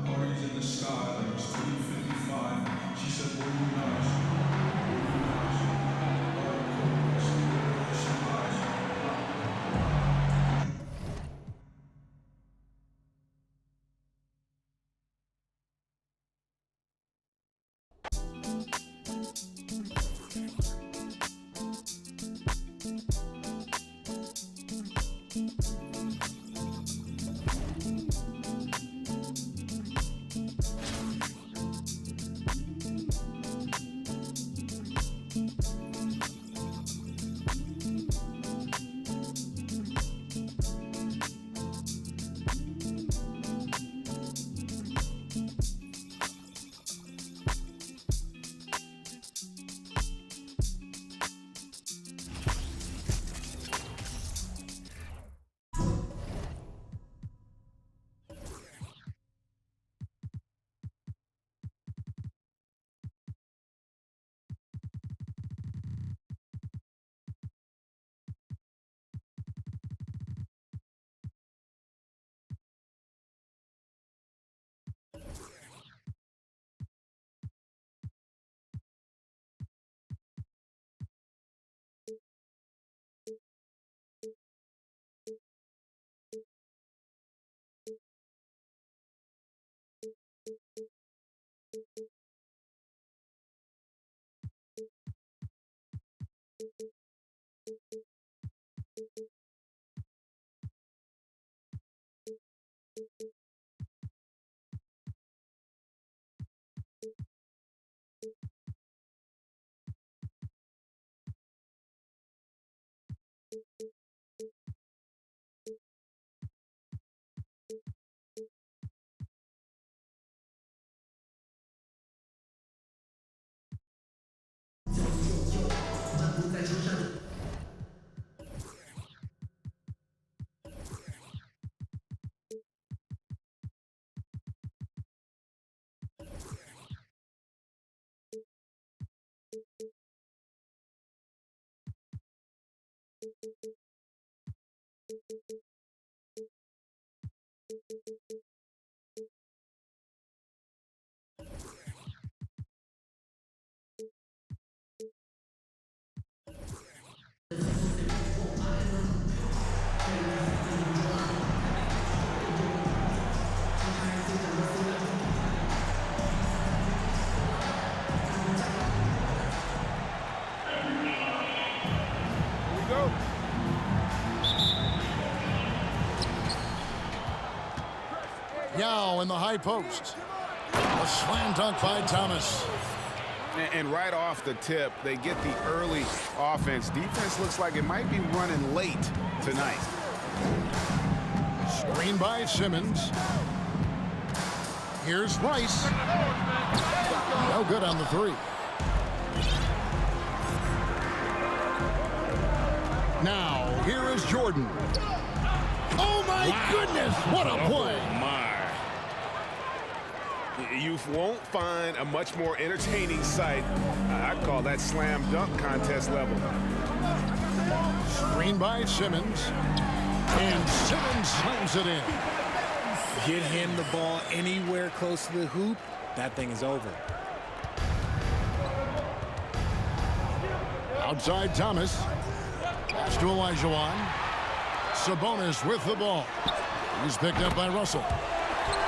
Parties in the sky, like it's 3:55. She said, "Will you nice?" Yao in the high post. A slam dunk by Thomas. And right off the tip, they get the early offense. Defense looks like it might be running late tonight. Screen by Simmons. Here's Rice. No good on the three. Now, here is Jordan. Oh, my goodness. What a play. Oh, my. You won't find a much more entertaining sight. I'd call that slam dunk contest level. Screen by Simmons. And Simmons slams it in. Get him the ball anywhere close to the hoop, that thing is over. Outside Thomas. Pass to Olajuwon. Sabonis with the ball. He's picked up by Russell.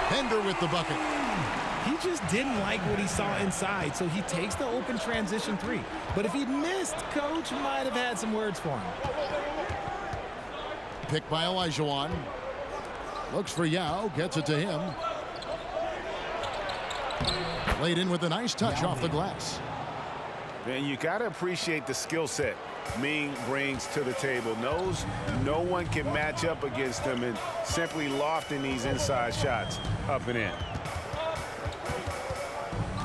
Bender with the bucket. He just didn't like what he saw inside, so he takes the open transition three. But if he'd missed, Coach might have had some words for him. Picked by Olajuwon. Looks for Yao, gets it to him. Laid in with a nice touch off the glass. And you got to appreciate the skill set Ming brings to the table. Knows no one can match up against him and simply lofting these inside shots up and in.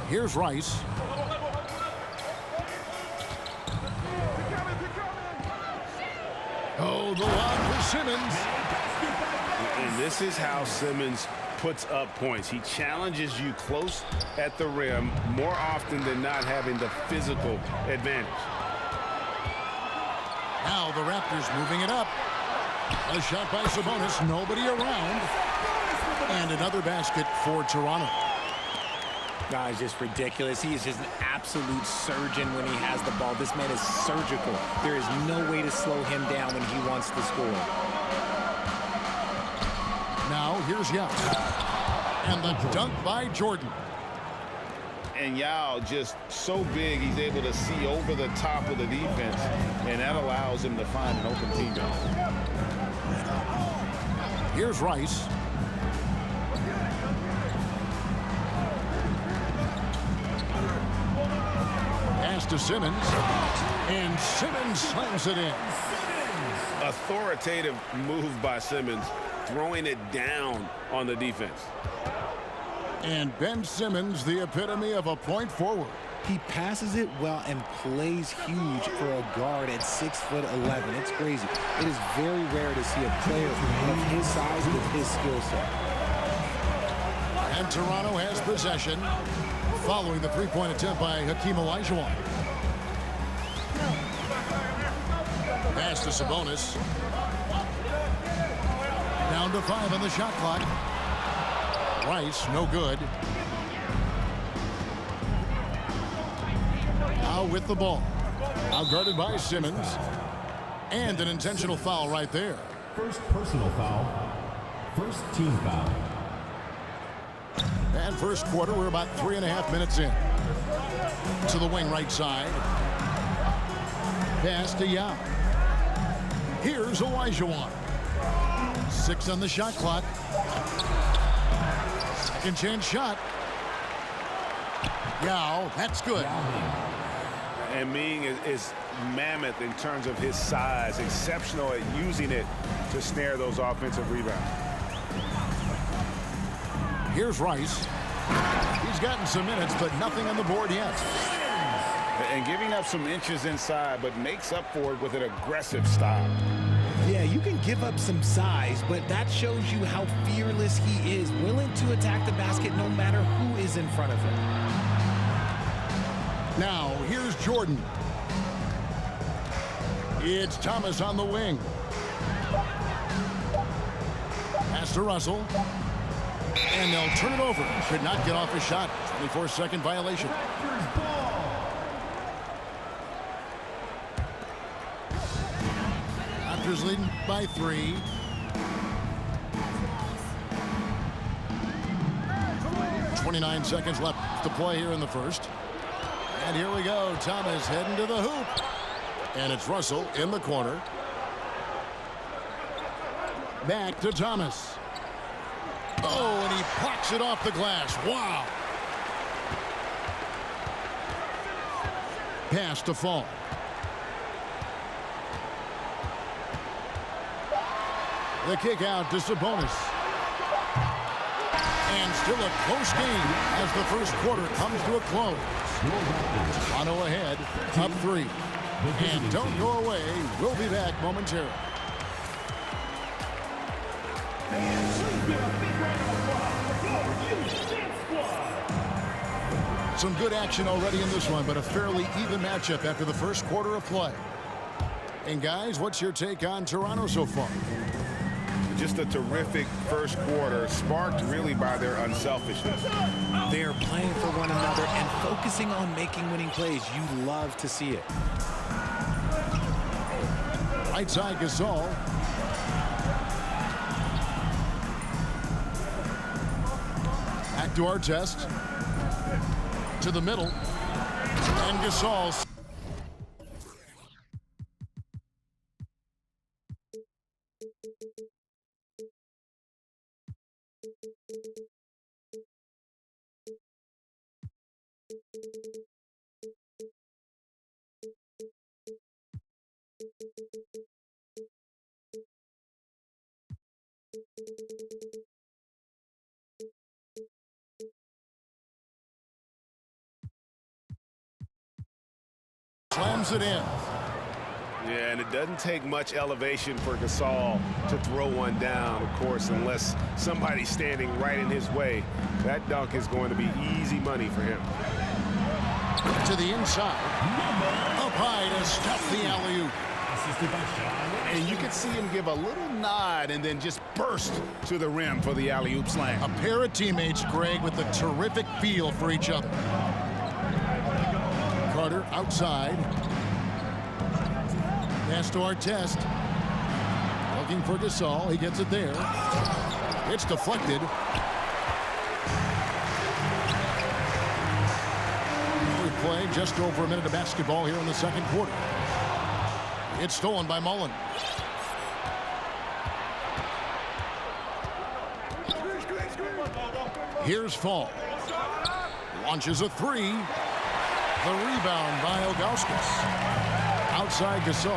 Here's Rice. Oh, the lob for Simmons. And this is how Simmons puts up points. He challenges you close at the rim more often than not, having the physical advantage. Now the Raptors moving it up. A shot by Sabonis, nobody around. And another basket for Toronto. Guys, just ridiculous. He is just an absolute surgeon when he has the ball. This man is surgical. There is no way to slow him down when he wants to score. Now here's Yao. And the dunk by Jordan. And Yao just so big, he's able to see over the top of the defense, and that allows him to find an open teammate. Here's Rice. Pass to Simmons. And Simmons slams it in. Authoritative move by Simmons, throwing it down on the defense. And Ben Simmons, the epitome of a point forward. He passes it well and plays huge for a guard at 6'11". It's crazy. It is very rare to see a player of his size with his skill set. And Toronto has possession following the three-point attempt by Hakeem Olajuwon. Pass to Sabonis. Down to 5 on the shot clock. Rice, no good. Now with the ball. Now guarded by Simmons. And an intentional foul right there. First personal foul. First team foul. And first quarter, we're about 3.5 minutes in. To the wing right side. Pass to Yao. Here's Olajuwon. 6 on the shot clock. Second chance shot. Yao, that's good. And Ming is mammoth in terms of his size, exceptional at using it to snare those offensive rebounds. Here's Rice. He's gotten some minutes, but nothing on the board yet. And giving up some inches inside, but makes up for it with an aggressive style. Yeah, you can give up some size, but that shows you how fearless he is, willing to attack the basket no matter who is in front of him. Now, here's Jordan. It's Thomas on the wing. Pass to Russell. And they'll turn it over. Could not get off a shot. 24-second violation. Raptors leading by 3. .29 seconds left to play here in the first. And here we go. Thomas heading to the hoop. And it's Russell in the corner. Back to Thomas. Oh, and he plucks it off the glass. Wow. Pass to Fall. The kick out to Sabonis. And still a close game as the first quarter comes to a close. Toronto ahead, up 3. And don't go away. We'll be back momentarily. Some good action already in this one, but a fairly even matchup after the first quarter of play. And guys, what's your take on Toronto so far? Just a terrific first quarter, sparked really by their unselfishness. They're playing for one another and focusing on making winning plays. You love to see it. Right side Gasol. Back to Artest. To the middle. And Gasol. Slams it in. Yeah, and it doesn't take much elevation for Gasol to throw one down, of course, unless somebody's standing right in his way. That dunk is going to be easy money for him. To the inside. Up high to stuff the alley-oop. And you can see him give a little nod and then just burst to the rim for the alley-oop slam. A pair of teammates, Greg, with a terrific feel for each other. Carter outside. Pass to Artest. Looking for Gasol. He gets it there. It's deflected. We play just over a minute of basketball here in the second quarter. It's stolen by Mullen. Here's Fall. Launches a three. The rebound by Ilgauskas. Outside Gasol.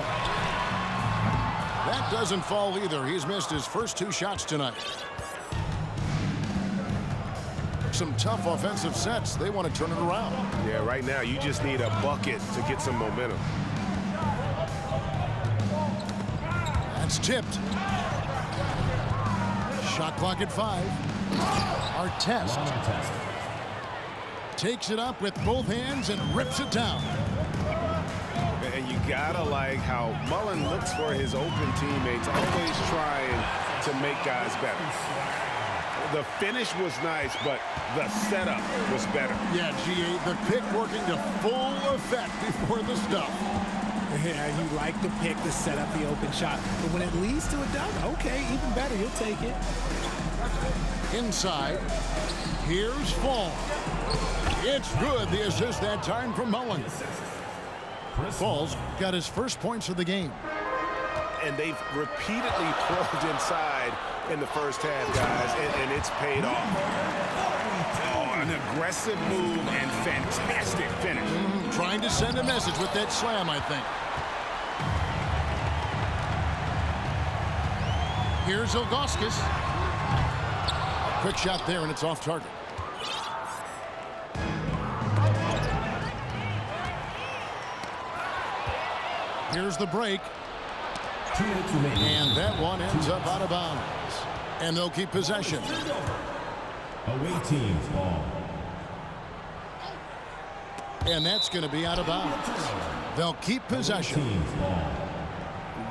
That doesn't fall either. He's missed his first 2 shots tonight. Some tough offensive sets. They want to turn it around. Yeah, right now you just need a bucket to get some momentum. That's tipped. Shot clock at 5. Artest takes it up with both hands and rips it down. And you gotta like how Mullen looks for his open teammates, always trying to make guys better. The finish was nice, but the setup was better. Yeah, GA, the pick working to full effect before the stuff. Yeah, you like the pick to set up the open shot, but when it leads to a dunk, okay, even better, you'll take it. Inside, here's Fall. It's good, the assist that time from Mullen. Fall's got his first points of the game. And they've repeatedly probed inside in the first half, guys, and it's paid off. Oh, an aggressive move and fantastic finish. Trying to send a message with that slam, I think. Here's Ilgauskas. Quick shot there, and it's off target. Here's the break. 2 minutes remaining. And that one ends up out of bounds. And they'll keep possession. Away team's ball. And that's going to be out of bounds. They'll keep possession. Team's ball.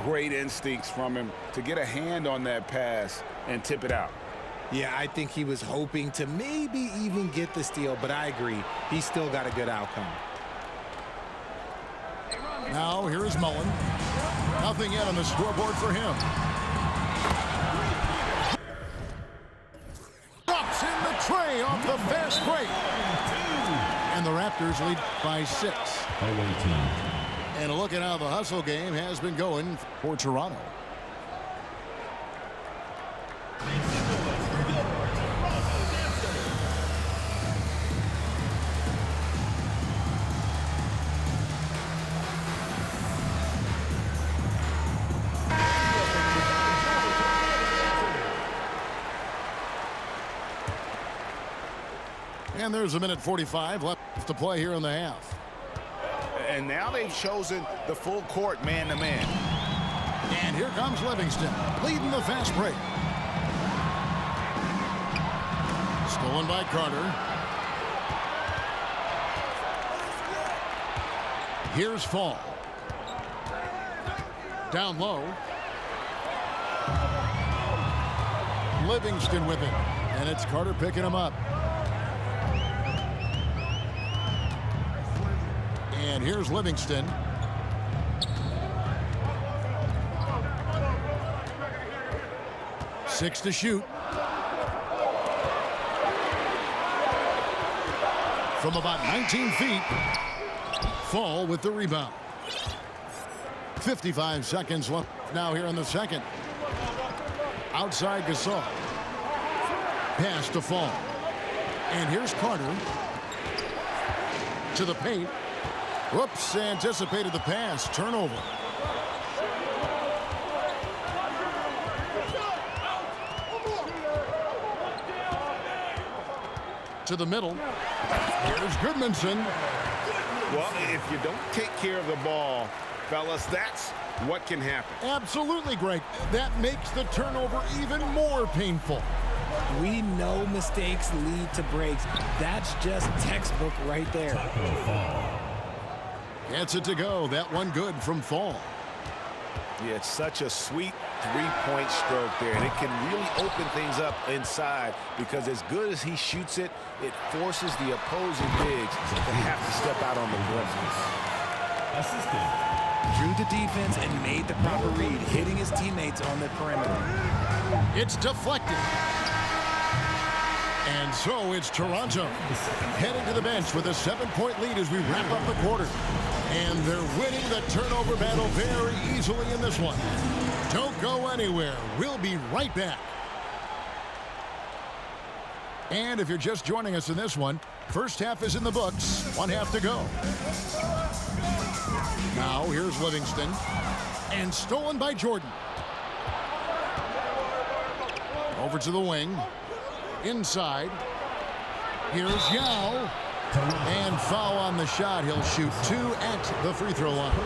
Great instincts from him to get a hand on that pass and tip it out. Yeah, I think he was hoping to maybe even get the steal, but I agree. He's still got a good outcome. Now, here is Mullen. Nothing yet on the scoreboard for him. Drops in the tray off the fast break. And the Raptors lead by 6. Away team. And a look at how the hustle game has been going for Toronto. And there's a minute 45 left to play here in the half. And now they've chosen the full court man-to-man. And here comes Livingston, leading the fast break. Stolen by Carter. Here's Fall. Down low. Livingston with it. And it's Carter picking him up. And here's Livingston. Six to shoot. From about 19 feet, Fall with the rebound. 55 seconds left now here in the second. Outside Gasol. Pass to Fall. And here's Carter. To the paint. Whoops, anticipated the pass. Turnover. To the middle. Here's Goodmanson. Well, if you don't take care of the ball, fellas, that's what can happen. Absolutely, Greg. That makes the turnover even more painful. We know mistakes lead to breaks. That's just textbook right there. Gets it to go. That one good from Fall. Yeah, it's such a sweet three-point stroke there, and it can really open things up inside because as good as he shoots it, it forces the opposing bigs to have to step out on the rim. Drew the defense and made the proper read, hitting his teammates on the perimeter. It's deflected. And so it's Toronto heading to the bench with a 7-point lead as we wrap up the quarter. And they're winning the turnover battle very easily in this one. Don't go anywhere. We'll be right back. And if you're just joining us in this one, first half is in the books. One half to go. Now here's Livingston. And stolen by Jordan. Over to the wing. Inside. Here's Yao. And foul on the shot. He'll shoot 2 at the free throw line.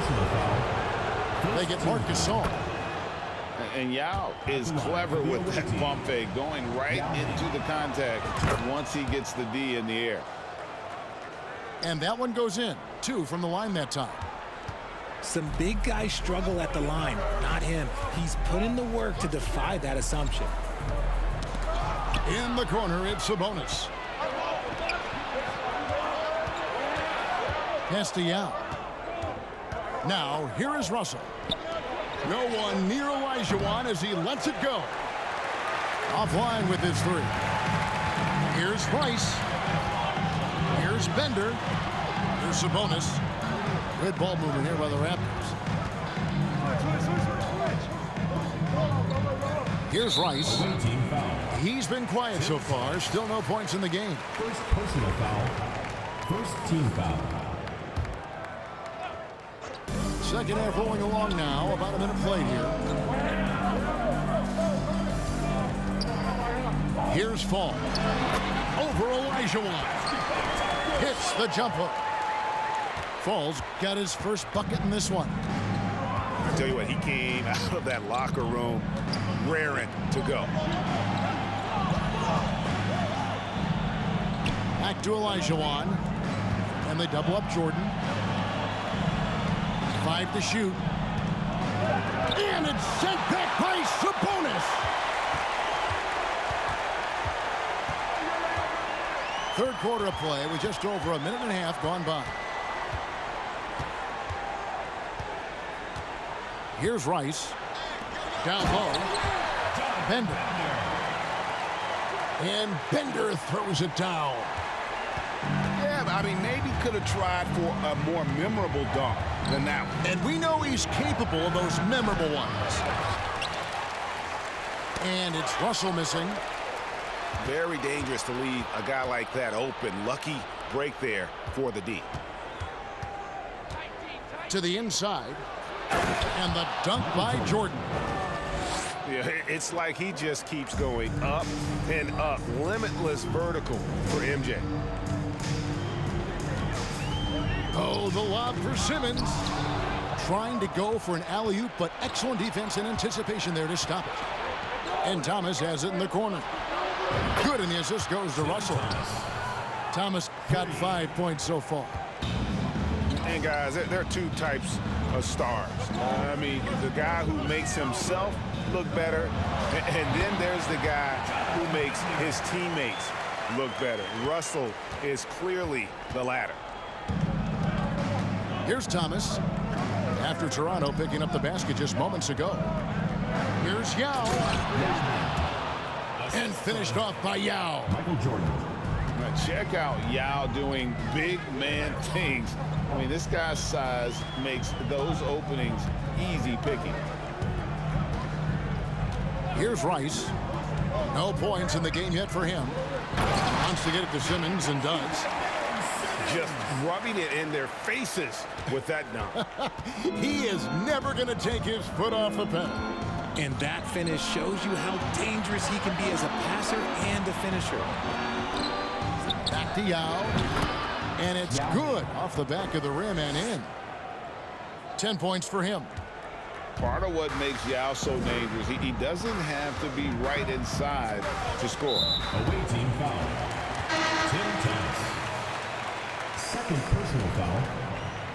They get Marc Gasol. And Yao is clever with that pump fake, going right into the contact once he gets the D in the air. And that one goes in. 2 from the line that time. Some big guys struggle at the line, not him. He's put in the work to defy that assumption. In the corner, it's Sabonis. Pass to Yao. Now, here is Russell. No one near Olajuwon as he lets it go. Offline with his 3. Here's Rice. Here's Bender. Here's Sabonis. Good ball movement here by the Raptors. Here's Rice. He's been quiet so far. Still no points in the game. First personal foul. First team foul. Second half rolling along now. About a minute played here. Here's Fall. Over Olajuwon. Hits the jump hook. Fall's got his first bucket in this one. I tell you what, he came out of that locker room raring to go. Back to Olajuwon. And they double up Jordan. 5 to shoot. And it's sent back by Sabonis. Third quarter of play with just over a minute and a half gone by. Here's Rice. Down low. Bender. And Bender throws it down. Yeah, I mean, maybe could have tried for a more memorable dunk than that one. And we know he's capable of those memorable ones. And it's Russell missing. Very dangerous to leave a guy like that open. Lucky break there for the D. To the inside. And the dunk by Jordan. Yeah, it's like he just keeps going up and up. Limitless vertical for MJ. Oh, the lob for Simmons. Trying to go for an alley-oop, but excellent defense and anticipation there to stop it. And Thomas has it in the corner. Good, and the assist goes to Russell. Thomas got 5 points so far. And guys, there are 2 types of stars. I mean, the guy who makes himself look better, and then there's the guy who makes his teammates look better. Russell is clearly the latter. Here's Thomas. After Toronto picking up the basket just moments ago. Here's Yao. And finished off by Yao. Michael Jordan. check out Yao doing big man things. I mean, this guy's size makes those openings easy picking. Here's Rice. No points in the game yet for him. Wants to get it to Simmons and does. Just rubbing it in their faces with that dunk. He is never going to take his foot off the pedal. And that finish shows you how dangerous he can be as a passer and a finisher. Back to Yao. And it's good off the back of the rim and in. 10 points for him. Part of what makes Yao so dangerous, he doesn't have to be right inside to score. Away team foul. 10 tennis. Second personal foul.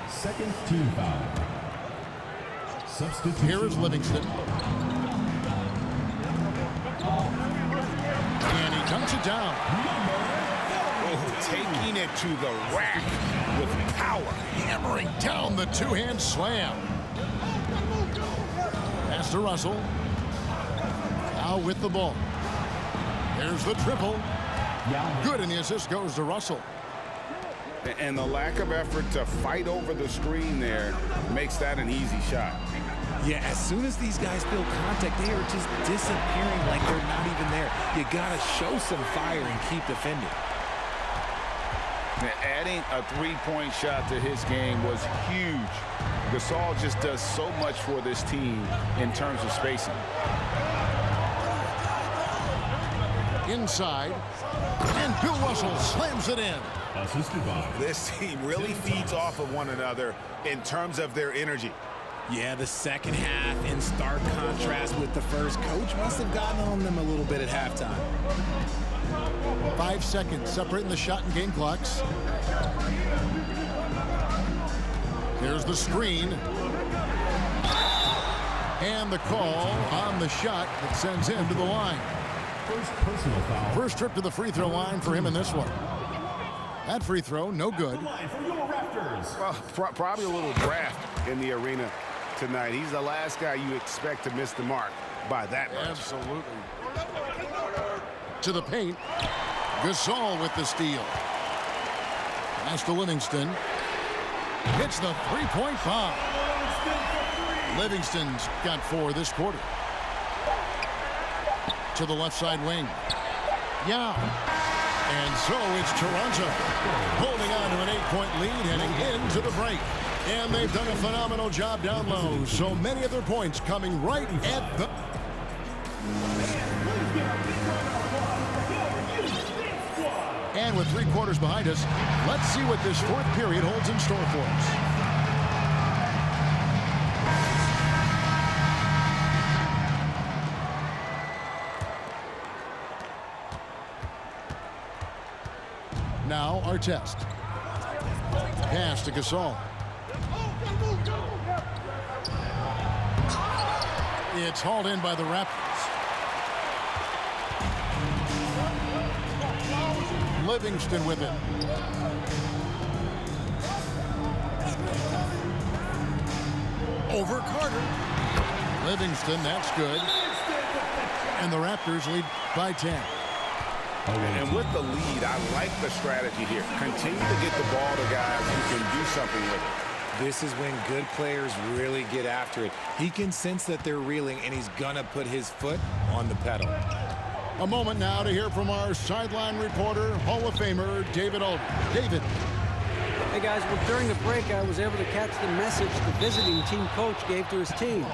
Second team foul. Substitution. Here is Livingston. And he dunks it down. Oh, taking it to the rack with power. Hammering down the two-hand slam. Pass to Russell. Now with the ball. There's the triple. Good, and the assist goes to Russell. And the lack of effort to fight over the screen there makes that an easy shot. Yeah, as soon as these guys feel contact, they are just disappearing like they're not even there. You got to show some fire and keep defending. And adding a three-point shot to his game was huge. Gasol just does so much for this team in terms of spacing. Inside. And Bill Russell slams it in. Assisted by. This team really feeds off of one another in terms of their energy. Yeah, the second half in stark contrast with the first. Coach must have gotten on them a little bit at halftime. 5 seconds separating the shot and game clocks. Here's the screen. And the call on the shot that sends him to the line. First personal foul. First trip to the free throw line for him in this one. That free throw, no good. Line for your Raptors. Well, probably a little draft in the arena tonight. He's the last guy you expect to miss the mark by that much. Absolutely. To the paint. Gasol with the steal. Pass to Livingston. Hits the three-point bomb. Livingston's got 4 this quarter. To the left side wing. Yeah. And so it's Toronto holding on to an 8-point lead heading into the break. And they've done a phenomenal job down low. So many of their points coming right at the... And with 3 quarters behind us, let's see what this 4th period holds in store for us. Now Artest. Pass to Gasol. It's hauled in by the Raptors. Livingston with it. Over Carter. Livingston, that's good. And the Raptors lead by 10. And with the lead, I like the strategy here. Continue to get the ball to guys who can do something with it. This is when good players really get after it. He can sense that they're reeling, and he's going to put his foot on the pedal. A moment now to hear from our sideline reporter, Hall of Famer, David Aldridge. David. Hey, guys, well, during the break, I was able to catch the message the visiting team coach gave to his team.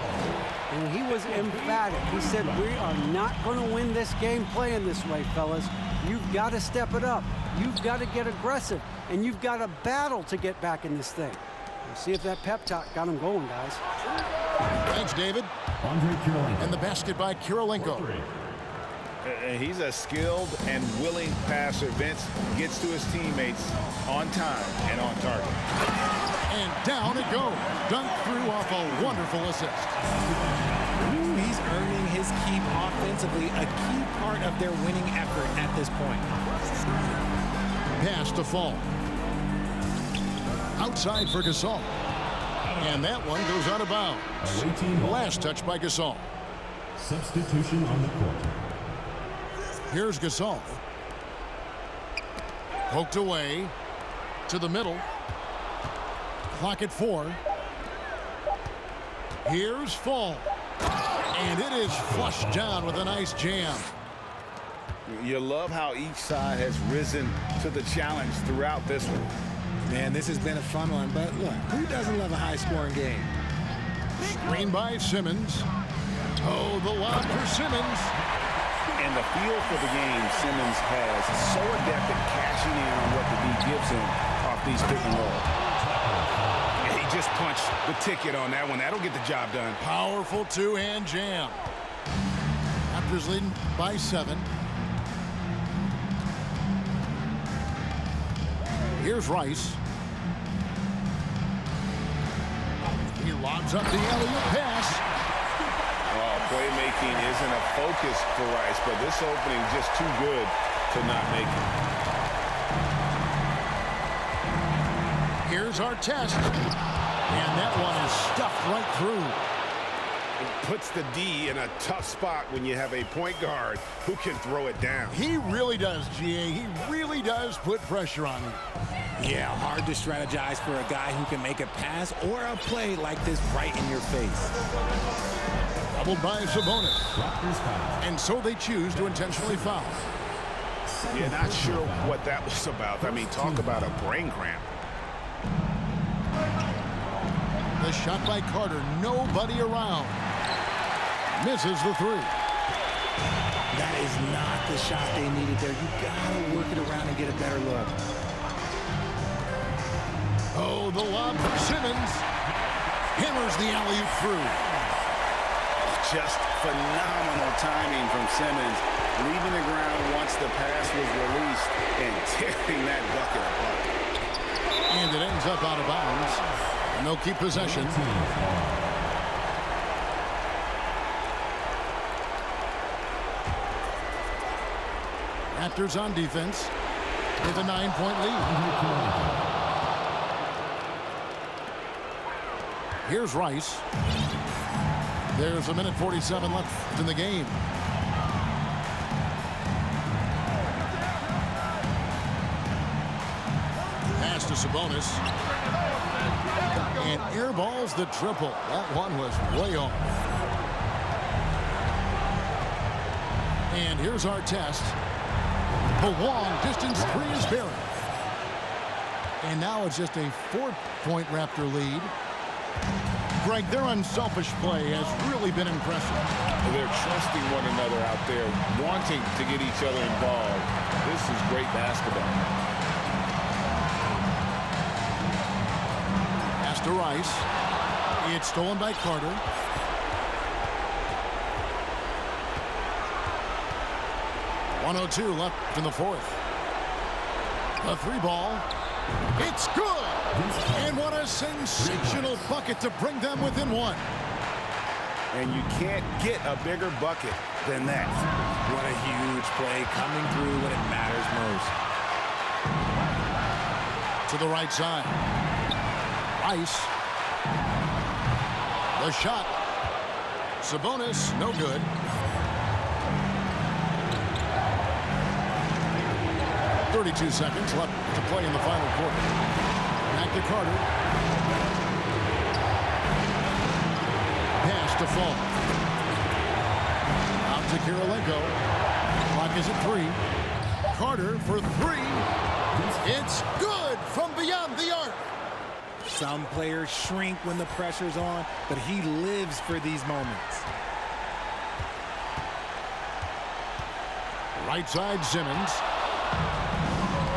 And he was emphatic. He said, we are not going to win this game playing this way, fellas. You've got to step it up. You've got to get aggressive. And you've got to battle to get back in this thing. We'll see if that pep talk got him going, guys. Thanks, David. Andre Kirilenko. And the basket by Kirilenko. He's a skilled and willing passer. Vince gets to his teammates on time and on target. And down it goes. Dunked through off a wonderful assist. Ooh, he's earning his keep offensively, a key part of their winning effort at this point. Pass to Fall. Outside for Gasol. And that one goes out of bounds. Away team ball. Last touch by Gasol. Substitution on the court. Here's Gasol. Poked away to the middle. Clock at 4. Here's Fall. And it is flushed down with a nice jam. You love how each side has risen to the challenge throughout this one. Man, this has been a fun one, but look, who doesn't love a high-scoring game? Screen by Simmons. Oh, the lob for Simmons. And the feel for the game Simmons has so adept at cashing in on what the D gives him off these pick and roll. And he just punched the ticket on that one. That'll get the job done. Powerful two-hand jam. Raptors leading by 7. Here's Rice. He lobs up the alley-oop pass. Playmaking isn't a focus for Rice, but this opening just too good to not make it. Here's our test. And that one is stuffed right through. It puts the D in a tough spot when you have a point guard who can throw it down. He really does, GA. He really does put pressure on him. Yeah, hard to strategize for a guy who can make a pass or a play like this right in your face. Doubled by Sabonis. And so they choose to intentionally foul. Yeah, not sure what that was about. I mean, talk about a brain cramp. The shot by Carter. Nobody around. Misses the 3. That is not the shot they needed there. You gotta work it around and get a better look. Oh, the lob for Simmons. Hammers the alley-oop through. Just phenomenal timing from Simmons, leaving the ground once the pass was released and tearing that bucket apart. And it ends up out of bounds. And they'll keep possession. Raptors on defense with a 9-point lead. Here's Rice. There's a minute 47 left in the game. Pass to Sabonis. And airballs the triple. That one was way off. And here's our test. The long distance 3 is buried. And now it's just a 4-point Raptor lead. Greg, their unselfish play has really been impressive. They're trusting one another out there, wanting to get each other involved. This is great basketball. Pass to Rice. It's stolen by Carter. .102 left in the 4th. The 3 ball. It's good! And what a sensational bucket to bring them within 1. And you can't get a bigger bucket than that. What a huge play coming through when it matters most. To the right side. Rice. The shot. Sabonis, no good. .32 seconds left to play in the final quarter. Back to Carter. Pass to Fall. Out to Kirilenko. Clock is at 3. Carter for 3. It's good from beyond the arc. Some players shrink when the pressure's on, but he lives for these moments. Right side Simmons.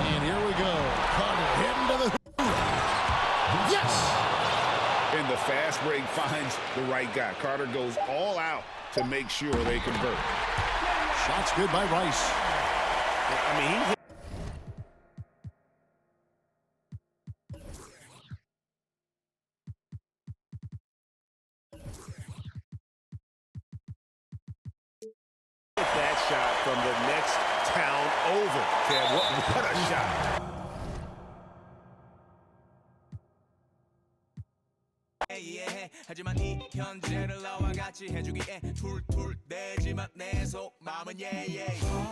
And here we go. Carter heading to the hoop. Yes! And the fast break finds the right guy. Carter goes all out to make sure they convert. Shot's good by Rice. I mean, he that shot from the next town over. Ted, what a shot. 하지만 이 현재를 나와 같이 해주기에 툴툴대지만 내 속마음은 yeah.